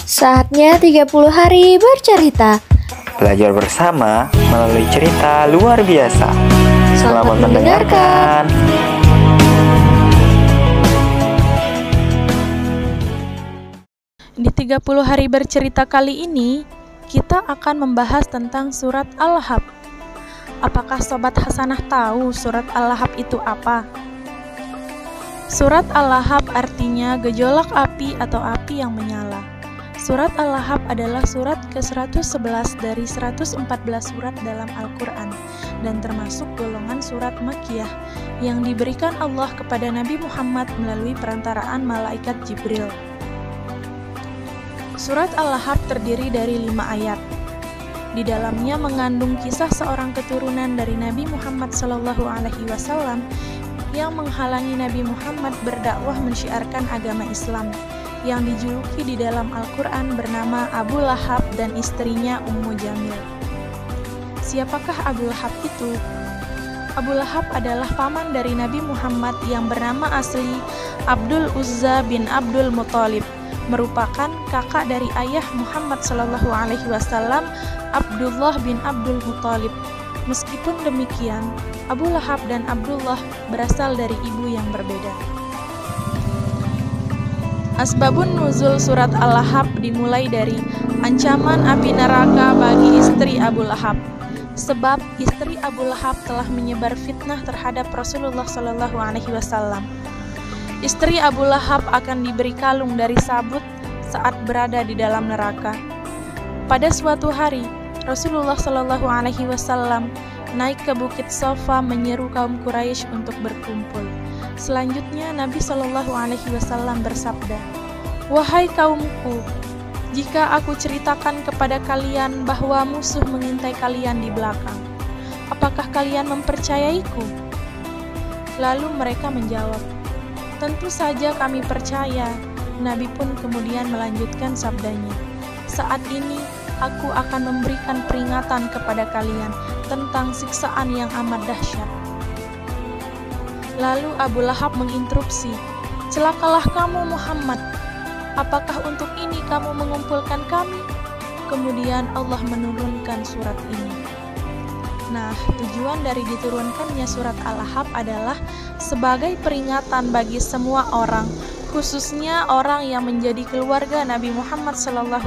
Saatnya 30 hari bercerita. Belajar bersama melalui cerita luar biasa. Selamat mendengarkan. Di 30 hari bercerita kali ini, kita akan membahas tentang surat Al-Lahab. Apakah Sobat Hasanah tahu surat Al-Lahab itu apa? Surat Al-Lahab artinya gejolak api atau api yang menyala. Surat Al-Lahab adalah surat ke-111 dari 114 surat dalam Al-Quran dan termasuk golongan surat Makkiyah yang diberikan Allah kepada Nabi Muhammad melalui perantaraan malaikat Jibril. Surat Al-Lahab terdiri dari 5 ayat. Di dalamnya mengandung kisah seorang keturunan dari Nabi Muhammad SAW yang menghalangi Nabi Muhammad berdakwah mensyiarkan agama Islam, yang dijuluki di dalam Al-Quran bernama Abu Lahab dan istrinya Ummu Jamil. Siapakah Abu Lahab itu? Abu Lahab adalah paman dari Nabi Muhammad yang bernama asli Abdul Uzza bin Abdul Muthalib, merupakan kakak dari ayah Muhammad SAW, Abdullah bin Abdul Muthalib. Meskipun demikian, Abu Lahab dan Abdullah berasal dari ibu yang berbeda. Asbabun nuzul surat Al-Lahab dimulai dari ancaman api neraka bagi istri Abu Lahab. Sebab istri Abu Lahab telah menyebar fitnah terhadap Rasulullah SAW. Istri Abu Lahab akan diberi kalung dari sabut saat berada di dalam neraka. Pada suatu hari, Rasulullah SAW naik ke Bukit Safa menyeru kaum Quraisy untuk berkumpul. Selanjutnya Nabi SAW bersabda, "Wahai kaumku, jika aku ceritakan kepada kalian bahwa musuh mengintai kalian di belakang, apakah kalian mempercayaiku?" Lalu mereka menjawab, "Tentu saja kami percaya." Nabi pun kemudian melanjutkan sabdanya, "Saat ini aku akan memberikan peringatan kepada kalian tentang siksaan yang amat dahsyat." Lalu Abu Lahab menginterupsi, "Celakalah kamu Muhammad, apakah untuk ini kamu mengumpulkan kami?" Kemudian Allah menurunkan surat ini. Nah, tujuan dari diturunkannya surat Al-Lahab adalah sebagai peringatan bagi semua orang, khususnya orang yang menjadi keluarga Nabi Muhammad SAW.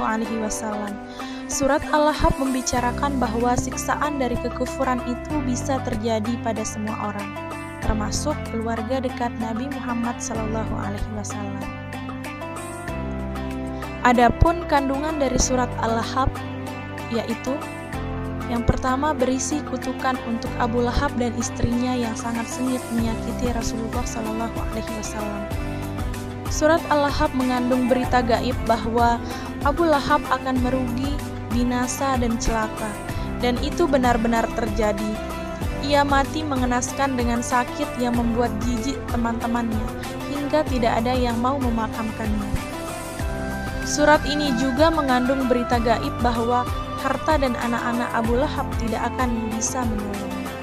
Surat Al-Lahab membicarakan bahwa siksaan dari kekufuran itu bisa terjadi pada semua orang, termasuk keluarga dekat Nabi Muhammad SAW. Adapun kandungan dari surat Al-Lahab yaitu yang pertama berisi kutukan untuk Abu Lahab dan istrinya yang sangat sengit menyakiti Rasulullah SAW. Surat Al-Lahab mengandung berita gaib bahwa Abu Lahab akan merugi, binasa dan celaka, dan itu benar-benar terjadi. Ia mati mengenaskan dengan sakit yang membuat jijik teman-temannya hingga tidak ada yang mau memakamkannya. Surat ini juga mengandung berita gaib bahwa harta dan anak-anak Abu Lahab tidak akan bisa menolongnya.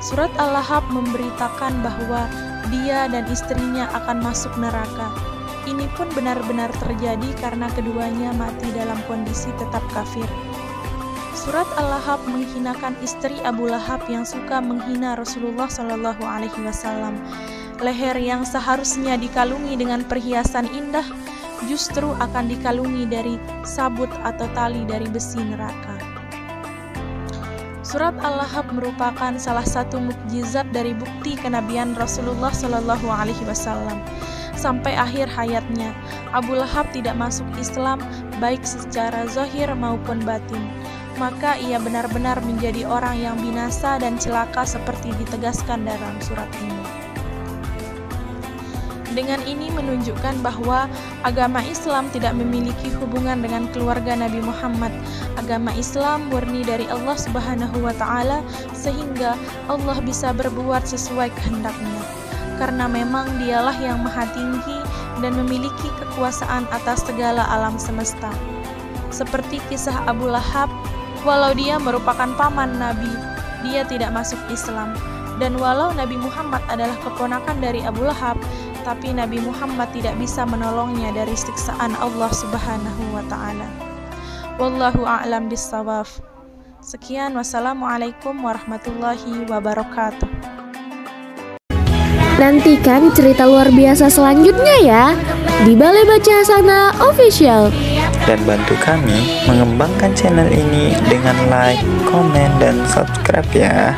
Surat Al-Lahab memberitakan bahwa dia dan istrinya akan masuk neraka. Ini pun benar-benar terjadi karena keduanya mati dalam kondisi tetap kafir. Surat Al-Lahab menghinakan istri Abu Lahab yang suka menghina Rasulullah SAW. Leher yang seharusnya dikalungi dengan perhiasan indah justru akan dikalungi dari sabut atau tali dari besi neraka. Surat Al-Lahab merupakan salah satu mukjizat dari bukti kenabian Rasulullah SAW. Sampai akhir hayatnya, Abu Lahab tidak masuk Islam baik secara zahir maupun batin. Maka ia benar-benar menjadi orang yang binasa dan celaka seperti ditegaskan dalam surat ini. Dengan ini menunjukkan bahwa agama Islam tidak memiliki hubungan dengan keluarga Nabi Muhammad. Agama Islam murni dari Allah Subhanahu wa Ta'ala, sehingga Allah bisa berbuat sesuai kehendaknya. Karena memang dialah yang maha tinggi dan memiliki kekuasaan atas segala alam semesta. Seperti kisah Abu Lahab, walau dia merupakan paman Nabi, dia tidak masuk Islam. Dan walau Nabi Muhammad adalah keponakan dari Abu Lahab, tapi Nabi Muhammad tidak bisa menolongnya dari siksaan Allah Subhanahu wa Ta'ala. Wallahu a'lam bishawab. Sekian, wassalamualaikum warahmatullahi wabarakatuh. Nantikan cerita luar biasa selanjutnya ya di Balai Baca Hasanah Official. Dan bantu kami mengembangkan channel ini dengan like, komen, dan subscribe ya.